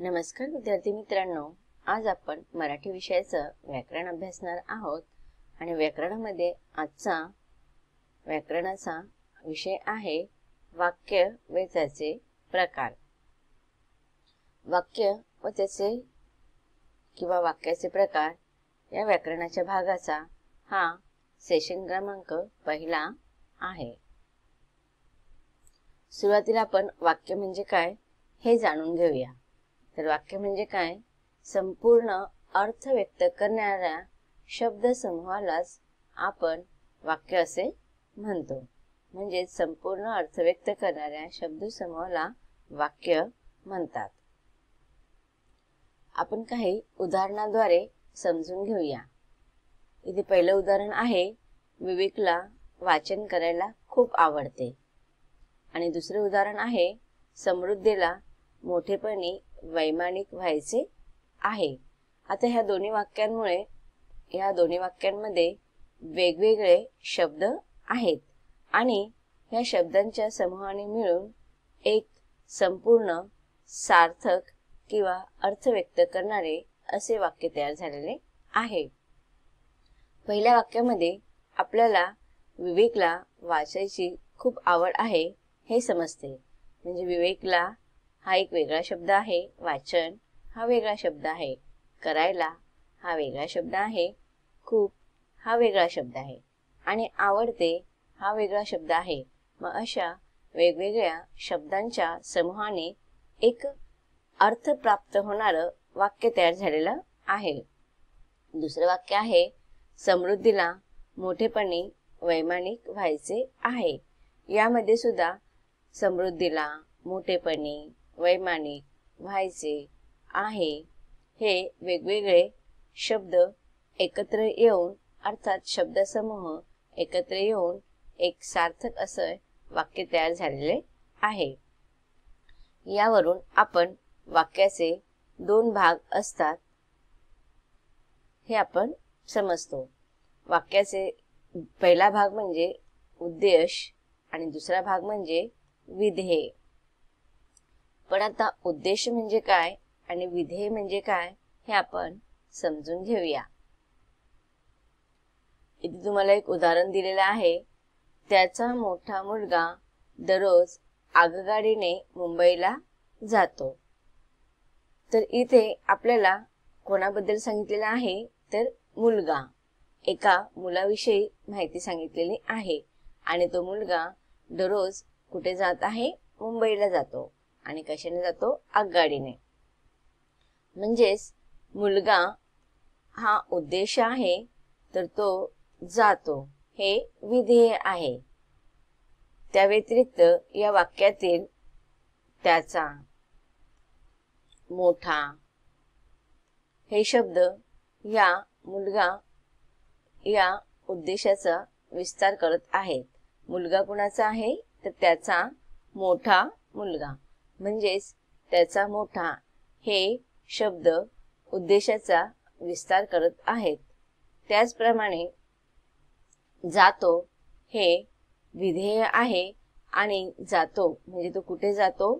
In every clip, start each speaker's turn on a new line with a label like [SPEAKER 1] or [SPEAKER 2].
[SPEAKER 1] नमस्कार विद्यार्थी मित्रांनो, आज आपण मराठी विषयाचं व्याकरण अभ्यासणार आहोत आणि व्याकरणामध्ये आजचा व्याकरणाचा विषय आहे वाक्य व त्याचे प्रकार। वाक्य व त्याचे किंवा वाक्याचे प्रकार या व्याकरणाच्या भागाचा हा सेशन क्रमांक पहिला आहे। सुरुवातीला आपण वाक्य म्हणजे काय हे जाणून घेऊया। तर वाक्य म्हणजे काय? संपूर्ण अर्थ व्यक्त करणाऱ्या शब्द समूहालाच आपण वाक्य असे म्हणतो। म्हणजे संपूर्ण अर्थ व्यक्त करणाऱ्या शब्द समूहाला वाक्य म्हणतात। आपण काही उदाहरणाद्वारे समजून घेऊया। इथे पहिलं उदाहरण आहे, विवेकला वाचन करायला खूप आवडते। आणि दुसरे उदाहरण आहे, समृद्धीला मोठेपणी वैमानिक व्हायचे आहे। आता ह्या दोन्ही वाक्यांमध्ये वेगवेगळे शब्द आहेत आणि ह्या शब्दांच्या समूहाने मिळून एक संपूर्ण सार्थक किंवा अर्थ व्यक्त करणारे असे वाक्य तयार झालेले आहे। पहिल्या वाक्यामध्ये आपल्याला विवेकला वाचायची खूप आवड आहे हे समजते। म्हणजे विवेकला हा एक वेगळा शब्द आहे, वाचन हा वेगळा शब्द आहे, करायला हा वेगळा शब्द आहे, खूप हा वेगळा शब्द आहे आणि आवडते हा वेगळा शब्द आहे। मग अशा वेगवेगळ्या शब्दांच्या समूहाने एक अर्थ प्राप्त होणारं वाक्य तयार झालेलं आहे। दुसरं वाक्य आहे, समृद्धीला मोठेपणी वैमानिक व्हायचे आहे। यामध्ये सुद्धा समृद्धीला मोठेपणी वैमानिक व्हायचे आहे हे वेगवेगळे शब्द एकत्र येऊन अर्थात शब्दसमूह एकत्र येऊन एक सार्थक असं वाक्य तयार झालेले आहे। यावरून आपण वाक्याचे दोन भाग असतात हे आपण समजतो। वाक्याचे पहिला भाग म्हणजे उद्देश आणि दुसरा भाग म्हणजे विधेय। पण आता उद्देश म्हणजे काय आणि विधेय म्हणजे काय हे आपण समजून घेऊया। इथे तुम्हाला एक उदाहरण दिलेलं आहे, त्याचा मोठा मुलगा दररोज आगगाडीने मुंबईला जातो। तर इथे आपल्याला कोणाबद्दल सांगितलेलं आहे? तर मुलगा, एका मुलाविषयी माहिती सांगितलेली आहे आणि तो मुलगा दररोज कुठे जात आहे? मुंबईला जातो। आणि कशाने जातो? आगगाडीने। म्हणजेच मुलगा हा उद्देश आहे तर तो जातो हे विधेय आहे। त्या व्यतिरिक्त या वाक्यातील त्याचा, मोठा हे शब्द या मुलगा या उद्देशाचा विस्तार करत आहेत। मुलगा कुणाचा आहे? तर त्याचा मोठा मुलगा। म्हणजेच त्याचा मोठा हे शब्द उद्देशाचा विस्तार करत आहेत। त्याचप्रमाणे जातो हे विधेय आहे आणि जातो म्हणजे तो कुठे जातो,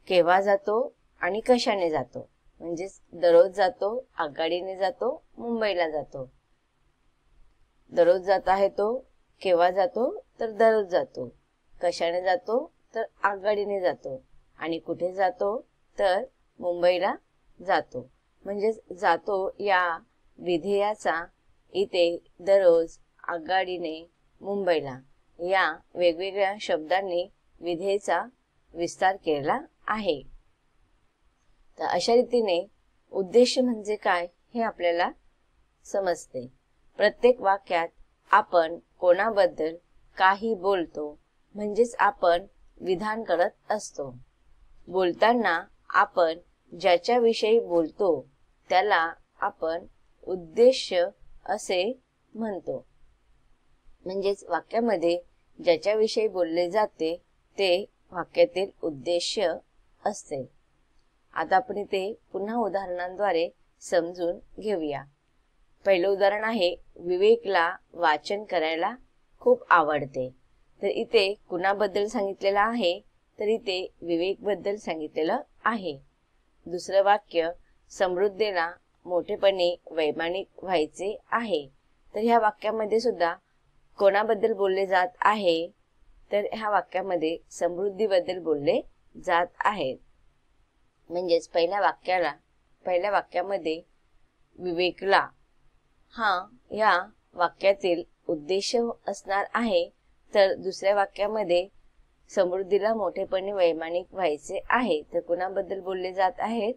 [SPEAKER 1] केव्हा जातो आणि कशाने जातो। म्हणजेच दररोज जातो, आगगाडीने जातो, मुंबईला जातो। दररोज जात आहे तो, केव्हा जातो? तर दररोज जातो। कशाने जातो? तर आगगाडीने जातो। आणि कुठे जातो? तर मुंबईला जातो। म्हणजेच जातो या विधेयाचा इथे दररोज, आगगाडीने, मुंबईला या वेगवेगळ्या शब्दांनी विधेयाचा विस्तार केला आहे। तर अशा रीतीने उद्देश म्हणजे काय हे आपल्याला समजते। प्रत्येक वाक्यात आपण कोणाबद्दल काही बोलतो म्हणजेच आपण विधान करत असतो। बोलताना आपण ज्याच्याविषयी बोलतो त्याला आपण उद्देश असे म्हणतो। म्हणजेच वाक्यामध्ये ज्याच्याविषयी बोलले जाते ते वाक्यातील उद्देश असते। आता आपण इथे पुन्हा उदाहरणांद्वारे समजून घेऊया। पहिलं उदाहरण आहे, विवेकला वाचन करायला खूप आवडते। तर इथे कुणाबद्दल सांगितलेलं आहे? तर इथे विवेक बद्दल सांगितलेलं आहे। दुसरं वाक्य, समृद्धीला मोठेपणी वैमानिक व्हायचे आहे. तर ह्या वाक्यामध्ये सुद्धा कोणाबद्दल बोलले जात आहे, तर ह्या वाक्यामध्ये समृद्धीबद्दल बोलले जात आहेत. म्हणजेच पहिल्या वाक्यामध्ये विवेकला हा या वाक्यातील उद्देश असणार आहे, तर दुसऱ्या वाक्यामध्ये समृद्धीला मोठेपणी वैमानिक व्हायचे आहे. तर कुणाबद्दल बोलले जात आहेत?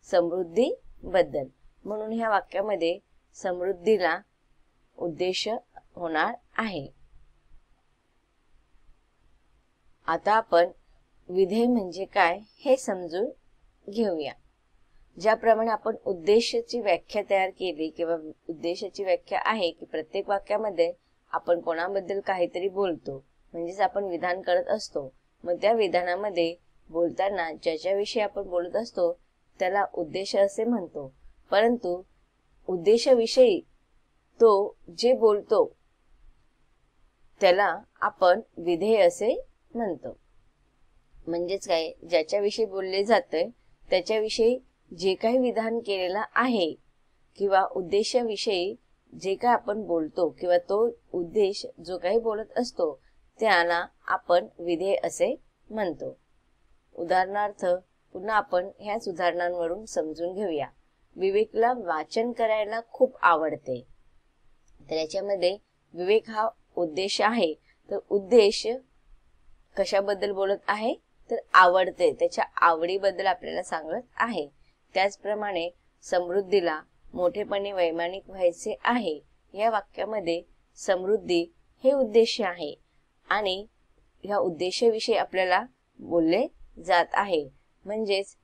[SPEAKER 1] समृद्धी बद्दल. म्हणून ह्या वाक्यामध्ये समृद्धीला उद्देश होणार आहे. आता आपण विधेय म्हणजे काय हे समजून घेऊया. ज्याप्रमाणे आपण उद्देशाची व्याख्या तयार केली किंवा उद्देशाची व्याख्या आहे की प्रत्येक वाक्यामध्ये आपण कोणाबद्दल काहीतरी बोलतो, म्हणजेच आपण विधान करत असतो. मग त्या विधानामध्ये बोलताना ज्याच्याविषयी आपण बोलत असतो त्याला उद्देश असे म्हणतो. परंतु उद्देशाविषयी तो जे बोलतो त्याला आपण विधेय असे म्हणतो. म्हणजेच काय, ज्याच्याविषयी बोलले जाते त्याच्याविषयी जे काही विधान केलेलं आहे किंवा उद्देशाविषयी जे काही आपण बोलतो किंवा तो उद्देश जो काही बोलत असतो त्याला आपण विधेय असे म्हणतो. उदाहरणार्थ पुन्हा आपण ह्याच उदाहरणांवरून समजून घेऊया. विवेकला वाचन करायला खूप आवडते. तर याच्यामध्ये विवेक हा उद्देश आहे. तर उद्देश कशाबद्दल बोलत आहे, तर आवडते, त्याच्या आवडीबद्दल आपल्याला सांगत आहे. त्याचप्रमाणे समृद्धीला मोठेपणी वैमानिक व्हायचे आहे. या वाक्यामध्ये समृद्धी हे उद्देश आहे आणि ह्या उद्देशाविषयी आपल्याला बोलले जात आहे. म्हणजेच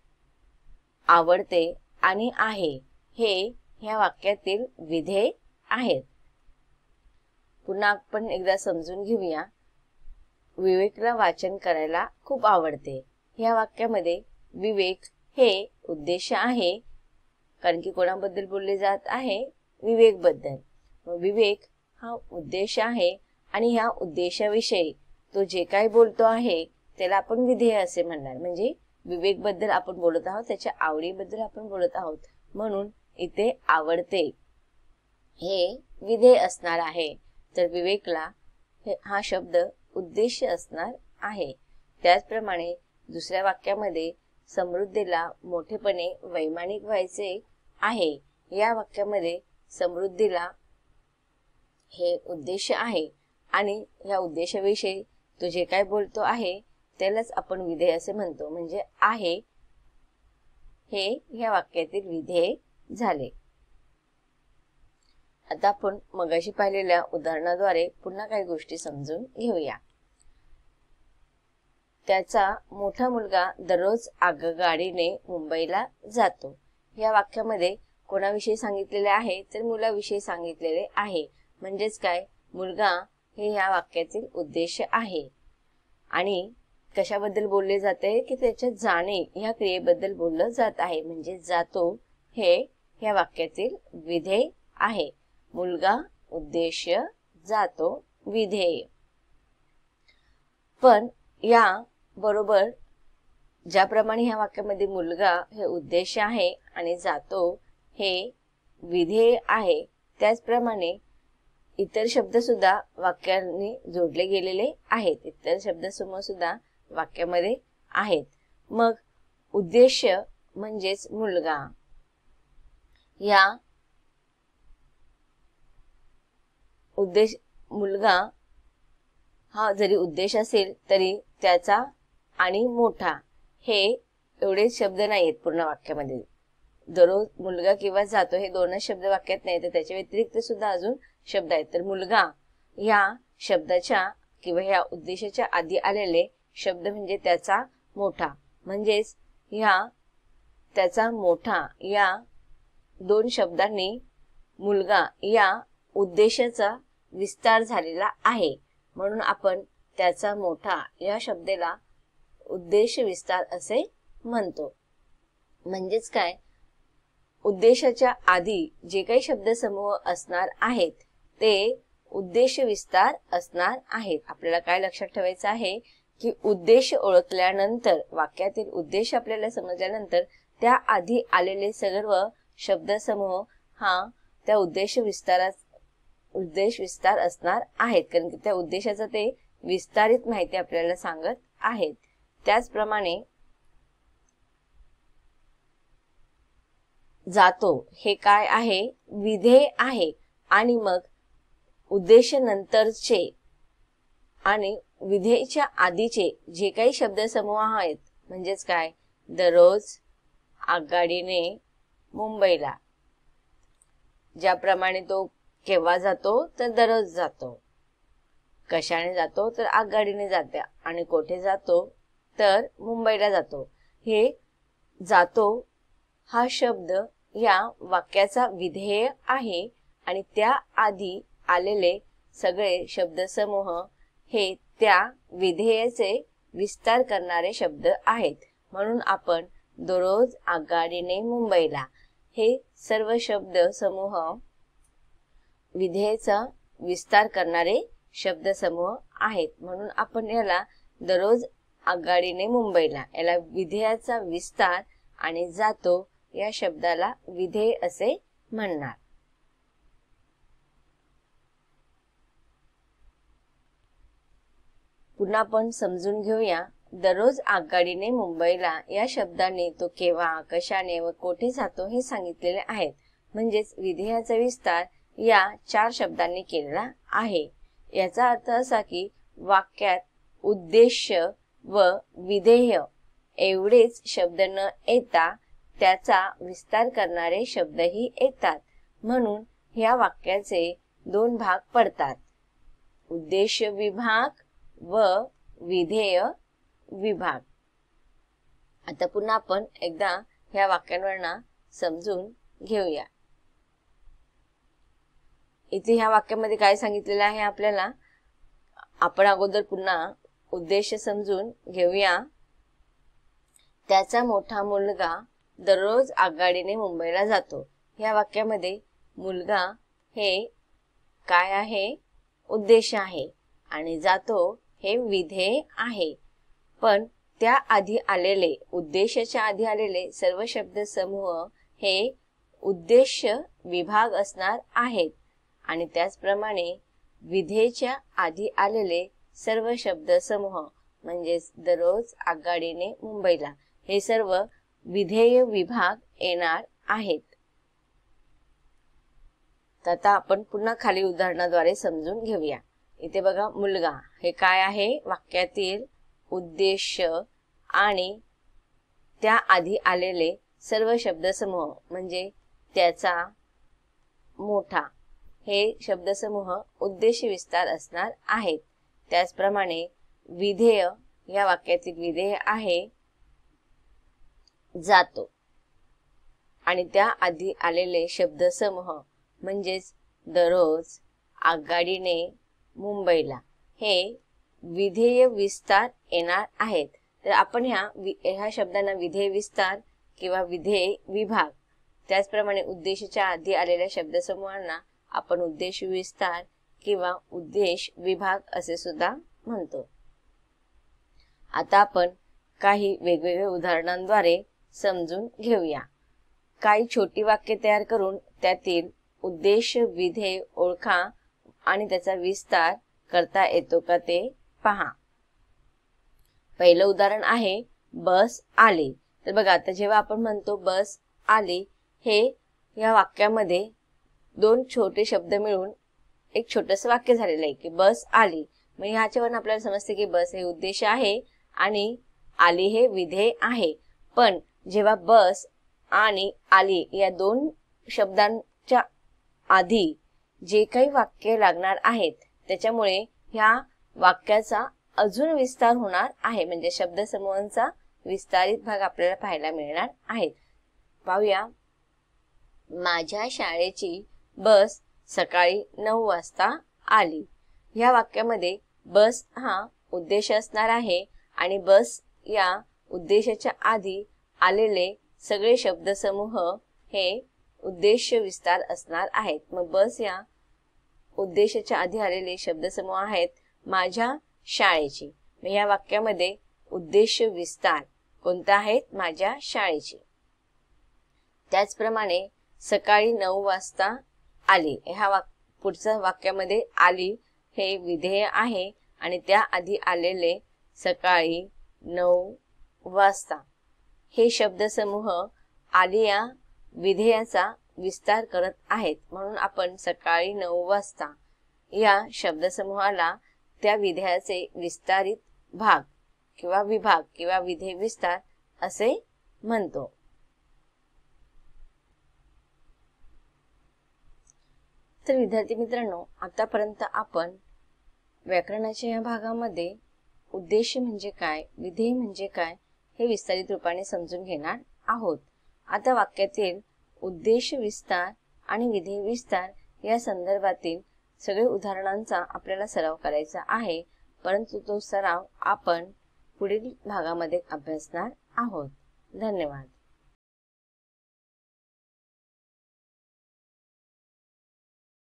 [SPEAKER 1] आवडते आणि आहे हे ह्या वाक्यातील विधेय आहेत. पुन्हा आपण एकदा समजून घेऊया. विवेकला वाचन करायला खूप आवडते. ह्या वाक्यामध्ये विवेक हे उद्देश आहे, कारण की कोणाबद्दल बोलले जात आहे, विवेक बद्दल. विवेक हा उद्देश आहे आणि ह्या उद्देशाविषयी तो जे काही बोलतो आहे त्याला आपण विधेय असे म्हणणार. म्हणजे विवेक बद्दल आपण बोलत आहोत, त्याच्या आवडीबद्दल आपण बोलत आहोत, म्हणून इथे आवडते हे विधेय असणार आहे. तर विवेकला हा शब्द उद्देश असणार आहे. त्याचप्रमाणे दुसऱ्या वाक्यामध्ये समृद्धीला मोठेपणे वैमानिक व्हायचे आहे. या वाक्यामध्ये समृद्धीला हे उद्देश आहे आणि या उद्देशाविषयी तो जे काय बोलतो आहे त्यालाच आपण विधेय असे म्हणतो. म्हणजे आहे हे ह्या वाक्यातील विधेय झाले. आता आपण मगाशी पाहिलेल्या उदाहरणाद्वारे पुन्हा काही गोष्टी समजून घेऊया. त्याचा मोठा मुलगा दररोज आगगाडीने मुंबईला जातो. या वाक्यामध्ये कोणाविषयी सांगितलेले आहे, तर मुलाविषयी सांगितलेले आहे. म्हणजेच काय, मुलगा हे ह्या वाक्यातील उद्देश आहे. आणि कशाबद्दल बोलले जाते की त्याच्या जाणे ह्या क्रियेबद्दल बोललं जात आहे. म्हणजे जातो हे ह्या वाक्यातील विधेय आहे. मुलगा उद्देश, जातो विधेय. पण या बरोबर ज्याप्रमाणे ह्या वाक्यामध्ये मुलगा हे उद्देश आहे आणि जातो हे विधेय आहे, त्याचप्रमाणे इतर शब्द सुद्धा वाक्याने जोडले गेलेले आहेत. इतर शब्दसमूह सुद्धा वाक्यामध्ये आहेत. मग उद्देश म्हणजेच मुलगा, या उद्देश मुलगा हा जरी उद्देश असेल तरी त्याचा आणि मोठा हे एवढे शब्द नाहीत पूर्ण वाक्यामध्ये. दररोज मुलगा किंवा जातो हे दोनच शब्द वाक्यात नाही, तर त्याच्या व्यतिरिक्त सुद्धा अजून शब्द आहेत. तर मुलगा या शब्दाच्या किंवा ह्या उद्देशाच्या आधी आलेले शब्द म्हणजे त्याचा मोठा. म्हणजेच ह्या त्याचा मोठा या दोन शब्दांनी मुलगा या उद्देशाचा विस्तार झालेला आहे. म्हणून आपण त्याचा मोठा या शब्दाला उद्देश विस्तार असे म्हणतो. म्हणजेच काय, उद्देशाच्या आधी जे काही शब्दसमूह असणार आहेत ते उद्देश विस्तार असणार आहेत. आपल्याला काय लक्षात ठेवायचं आहे की उद्देश ओळखल्यानंतर, वाक्यातील उद्देश आपल्याला समजल्यानंतर त्या आधी आलेले सर्व शब्दसमूह हा त्या उद्देश विस्तार असणार आहेत, कारण की त्या उद्देशाचा ते विस्तारित माहिती आपल्याला सांगत आहेत. त्याचप्रमाणे जातो हे काय आहे, विधेय आहे. आणि मग उद्देश नंतरचे आणि विधेयच्या आधीचे जे काही शब्दसमूह आहेत, म्हणजेच काय, दररोज, आगगाडीने, मुंबईला, ज्याप्रमाणे तो केव्हा जातो तर दररोज जातो, कशाने जातो तर आगगाडीने जाते, आणि कोठे जातो तर मुंबईला जातो. हे जातो हा शब्द या वाक्याचा विधेय आहे आणि त्या आधी आलेले सगळे शब्दसमूह हे त्या विधेयाचे विस्तार करणारे शब्द आहेत. म्हणून आपण दररोज आगगाडीने मुंबईला हे सर्व शब्द समूह विधेयाचा विस्तार करणारे शब्दसमूह आहेत. म्हणून आपण याला दररोज आगगाडीने मुंबईला याला विधेयाचा विस्तार आणि जातो या शब्दाला विधेय असे म्हणणार. पुन्हा आपण समजून घेऊया. दररोज आगगाडीने मुंबईला या शब्दाने तो केव्हा, कशाने व कोठे जातो हे सांगितलेले आहेत. म्हणजेच विधेयाचा विस्तार या 4 शब्दांनी केलेला आहे. याचा अर्थ असा की वाक्यात उद्देश व विधेय एवढेच शब्द न येता त्याचा विस्तार करणारे शब्दही येतात. म्हणून ह्या वाक्याचे 2 भाग पडतात, उद्देश विभाग व विधेय विभाग. आता पुन्हा आपण एकदा ह्या वाक्यांवरना समजून घेऊया. इथे ह्या वाक्यामध्ये काय सांगितलेलं आहे आपल्याला, आपण अगोदर पुन्हा उद्देश समजून घेऊया. त्याचा मोठा मुलगा दररोज आगगाडीने मुंबईला जातो. या वाक्यामध्ये मुलगा हे काय आहे, उद्देश आहे, आणि जातो हे विधेय आहे. पण त्या आधी आलेले, उद्देशाच्या आधी आलेले सर्व शब्दसमूह हे उद्देश विभाग असणार आहेत. आणि त्याचप्रमाणे विधेयच्या आधी आलेले सर्व शब्दसमूह म्हणजेच दररोज आगगाडीने मुंबईला हे सर्व विधेय विभाग येणार आहेत. आता आपण पुन्हा खाली उदाहरणाद्वारे समजून घेऊया. इथे बघा, मुलगा हे काय आहे, वाक्यातील उद्देश आणि त्या आधी आलेले सर्व शब्दसमूह म्हणजे त्याचा मोठा हे शब्दसमूह उद्देश विस्तार असणार आहेत. त्याचप्रमाणे विधेय या वाक्यातील विधेय आहे जातो, आणि त्या आधी आलेले शब्दसमूह म्हणजेच दररोज आगगाडीने मुंबईला हे विधेय विस्तार येणार आहेत. तर आपण ह्या शब्दांना विधेय विस्तार किंवा विधेय विभाग, त्याचप्रमाणे उद्देशाच्या आधी आलेल्या शब्दसमूहांना आपण उद्देश विस्तार किंवा उद्देश विभाग असे सुद्धा म्हणतो. आता आपण काही वेगवेगळ्या उदाहरणांद्वारे समजून घेऊया. काही छोटी वाक्ये तयार करून त्यातील उद्देश विधेय ओळखा आणि त्याचा विस्तार करता येतो का ते पहा. पहिलं उदाहरण आहे, बस आली. तर बघा, आता जेव्हा आपण म्हणतो बस आली, हे या वाक्यामध्ये 2 छोटे शब्द मिळून एक छोटस वाक्य झालेलं आहे की बस आली. मग ह्याच्यावरून आपल्याला समजते की बस हे उद्देश आहे आणि आली हे विधेय आहे. पण जेव्हा बस आणि आली या 2 शब्दांच्या आधी जे काही वाक्य लागणार आहेत त्याच्यामुळे ह्या वाक्याचा अजून विस्तार होणार आहे, म्हणजे शब्दसमूहांचा विस्तारित भाग आपल्याला पाहायला मिळणार आहेत. पाहूया. माझ्या शाळेची बस सकाळी 9 वाजता आली. ह्या वाक्यामध्ये बस हा उद्देश असणार आहे आणि बस या उद्देशाच्या आधी आलेले सगळे शब्दसमूह हे उद्देश विस्तार असणार आहेत. मग बस या उद्देशाच्या आधी आलेले शब्दसमूह आहेत माझ्या शाळेची. या वाक्यामध्ये उद्देश विस्तार कोणता आहेत, माझ्या शाळेची. त्याचप्रमाणे सकाळी 9 वाजता आली, पुढच्या वाक्यामध्ये आली हे विधेय आहे आणि त्याआधी आलेले सकाळी 9 वाजता हे शब्दसमूह आली या विधेयाचा विस्तार करत आहेत, म्हणून आपण सकाळी 9 वाजता या शब्दसमूहाला त्या विधेयाचे विस्तारित भाग किंवा विभाग किंवा विधेय विस्तार असे म्हणतो. तर विद्यार्थी मित्रांनो, आतापर्यंत आपण व्याकरणाच्या या भागामध्ये उद्देश म्हणजे काय, विधेय म्हणजे काय हे विस्तारित रूपाने समजून घेणार आहोत. आता वाक्यातील उद्देश विस्तार आणि विधेय विस्तार या संदर्भातील सगळे उदाहरणांचा आपल्याला सराव करायचा आहे, परंतु तो सराव आपण पुढील भागामध्ये अभ्यासणार आहोत. धन्यवाद.